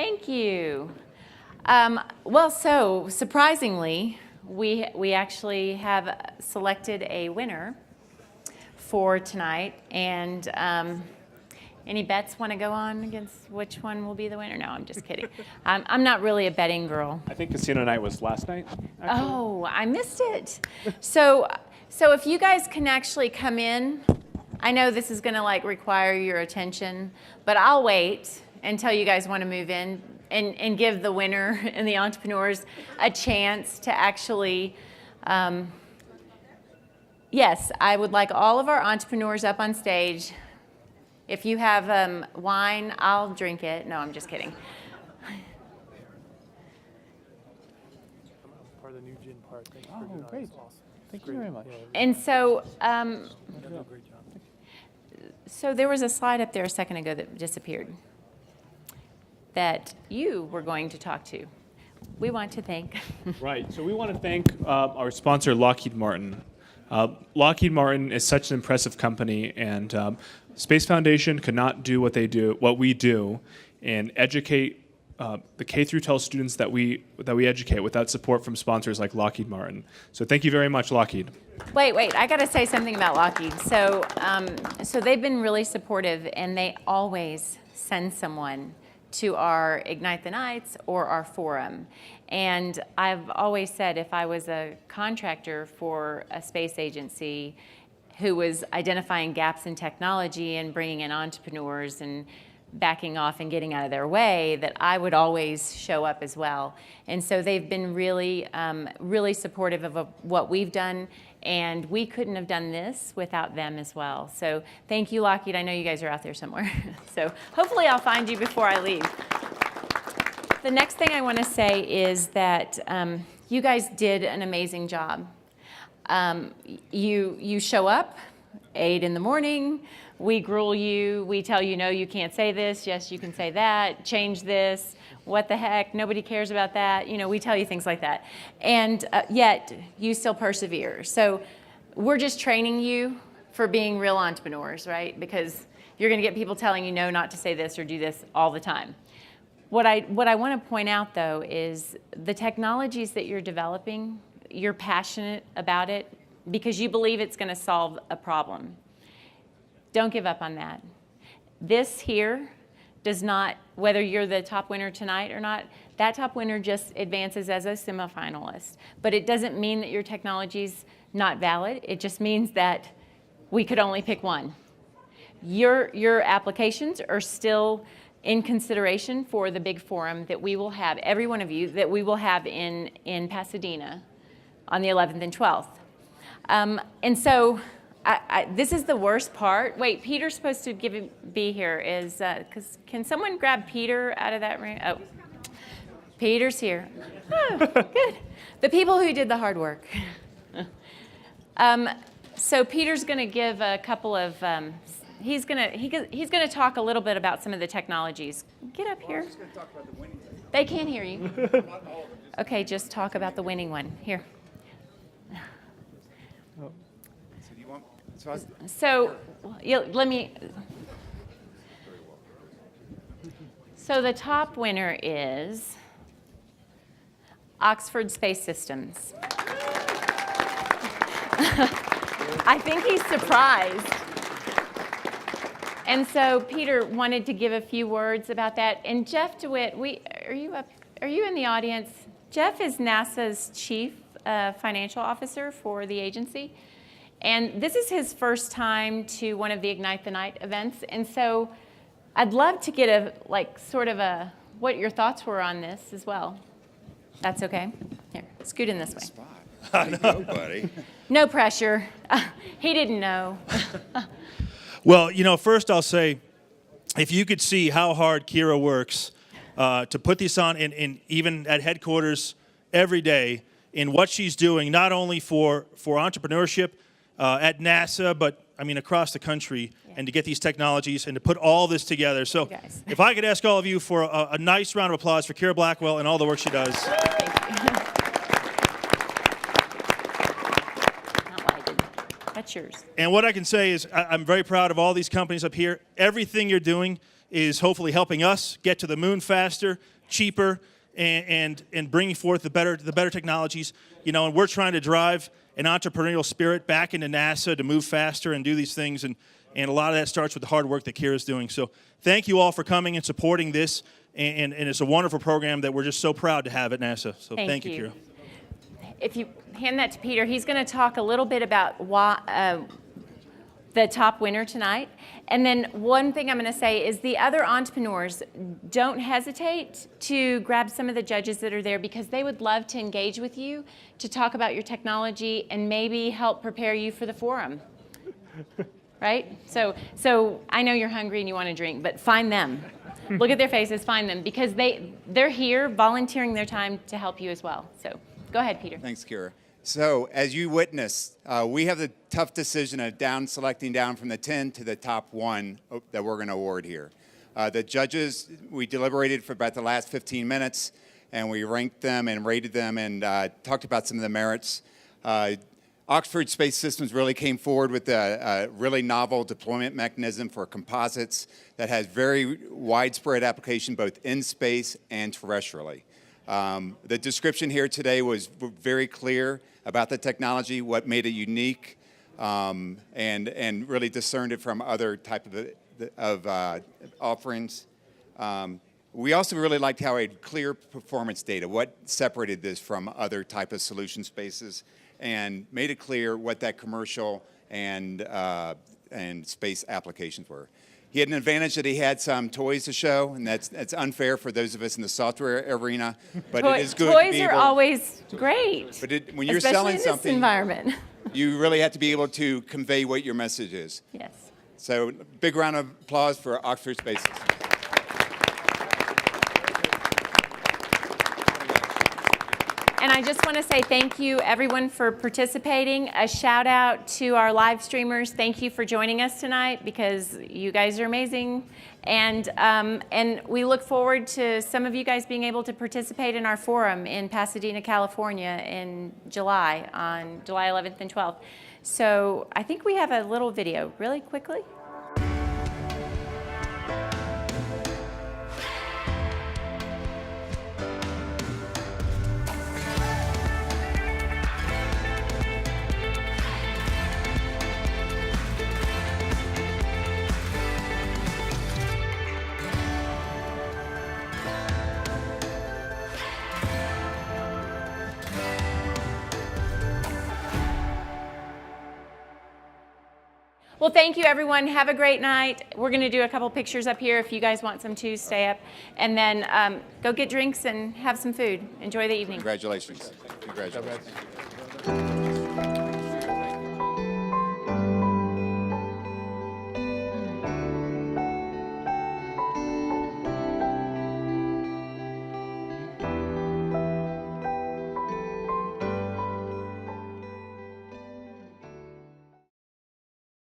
Thank you. Well, so surprisingly, we actually have selected a winner for tonight, and any bets want to go on against which one will be the winner? No, I'm just kidding. I'm not really a betting girl. I think casino night was last night, actually. Oh, I missed it. So if you guys can actually come in, I know this is going to require your attention, but I'll wait until you guys want to move in and give the winner and the entrepreneurs a chance to actually, yes, I would like all of our entrepreneurs up on stage. If you have wine, I'll drink it. No, I'm just kidding. Part of the new gin part. Thank you for doing that. Great. That's awesome. Thank you very much. And so, You did a great job. so there was a slide up there a second ago that disappeared that you were going to talk to. We want to thank. Right. So we want to thank our sponsor, Lockheed Martin. Lockheed Martin is such an impressive company, and Space Foundation could not do what we do, and educate the K through 12 students that we educate without support from sponsors like Lockheed Martin. So thank you very much, Lockheed. Wait, I got to say something about Lockheed. So they've been really supportive, and they always send someone to our Ignite the Nights or our forum. And I've always said if I was a contractor for a space agency who was identifying gaps in technology and bringing in entrepreneurs and backing off and getting out of their way, that I would always show up as well. And so they've been really, really supportive of what we've done, and we couldn't have done this without them as well. So thank you, Lockheed. I know you guys are out there somewhere. So hopefully I'll find you before I leave. The next thing I want to say is that you guys did an amazing job. You show up 8 in the morning, we gruel you, we tell you, no, you can't say this, yes, you can say that, change this, what the heck, nobody cares about that. We tell you things like that. And yet, you still persevere. So we're just training you for being real entrepreneurs, right? Because you're going to get people telling you no, not to say this or do this all the time. What I want to point out, though, is the technologies that you're developing, you're passionate about it because you believe it's going to solve a problem. Don't give up on that. This here does not, whether you're the top winner tonight or not, that top winner just advances as a semifinalist. But it doesn't mean that your technology's not valid. It just means that we could only pick one. Your applications are still in consideration for the big forum that we will have, every one of you, that we will have in Pasadena on the 11th and 12th. And so this is the worst part. Wait, Peter's supposed to be here. Can someone grab Peter out of that room? Oh, Peter's here. Oh, good. The people who did the hard work. So Peter's going to give a couple of. He's going to talk a little bit about some of the technologies. Get up here. Just going to talk about the winning thing. They can't hear you. Okay, just talk about the winning one. Here. So do you want? So let me. So the top winner is Oxford Space Systems. I think he's surprised. And so Peter wanted to give a few words about that. And Jeff DeWitt, are you in the audience? Jeff is NASA's chief financial officer for the agency. And this is his first time to one of the Ignite the Night events. And so I'd love to get what your thoughts were on this as well. That's okay? Here, scoot in this way. There you go, buddy. No pressure. He didn't know. Well, first I'll say, if you could see how hard Kira works to put this on, and even at headquarters every day, in what she's doing, not only for entrepreneurship at NASA, but across the country, and to get these technologies and to put all this together. So if I could ask all of you for a nice round of applause for Kira Blackwell and all the work she does. That's yours. And what I can say is I'm very proud of all these companies up here. Everything you're doing is hopefully helping us get to the moon faster, cheaper, and bringing forth the better technologies. You know, and we're trying to drive an entrepreneurial spirit back into NASA to move faster and do these things. And a lot of that starts with the hard work that Kira's doing. So thank you all for coming and supporting this. And it's a wonderful program that we're just so proud to have at NASA. So thank you, Kira. If you hand that to Peter, he's going to talk a little bit about why, the top winner tonight. And then one thing I'm going to say is the other entrepreneurs, don't hesitate to grab some of the judges that are there, because they would love to engage with you to talk about your technology and maybe help prepare you for the forum. Right? So I know you're hungry and you want to drink, but find them. Look at their faces, find them, because they're here volunteering their time to help you as well. So go ahead, Peter. Thanks, Kira. So as you witnessed, we have the tough decision of selecting down from the 10 to the top 1 that we're going to award here. The judges, we deliberated for about the last 15 minutes, and we ranked them and rated them and talked about some of the merits. Oxford Space Systems really came forward with a really novel deployment mechanism for composites that has very widespread application both in space and terrestrially. The description here today was very clear about the technology, what made it unique, and really discerned it from other type of offerings. We also really liked how it had clear performance data, what separated this from other type of solution spaces, and made it clear what that commercial and space applications were. He had an advantage that he had some toys to show, and that's unfair for those of us in the software arena, but it is good to Toys be are able, always great, but when you're especially selling in this something, environment. you really have to be able to convey what your message is. Yes. So big round of applause for Oxford Space. And I just want to say thank you, everyone, for participating. A shout out to our live streamers. Thank you for joining us tonight, because you guys are amazing. And we look forward to some of you guys being able to participate in our forum in Pasadena, California in July, on July 11th and 12th. So I think we have a little video really quickly. Well, thank you, everyone. Have a great night. We're going to do a couple pictures up here. If you guys want some too, stay up. And then go get drinks and have some food. Enjoy the evening. Congratulations. Congratulations.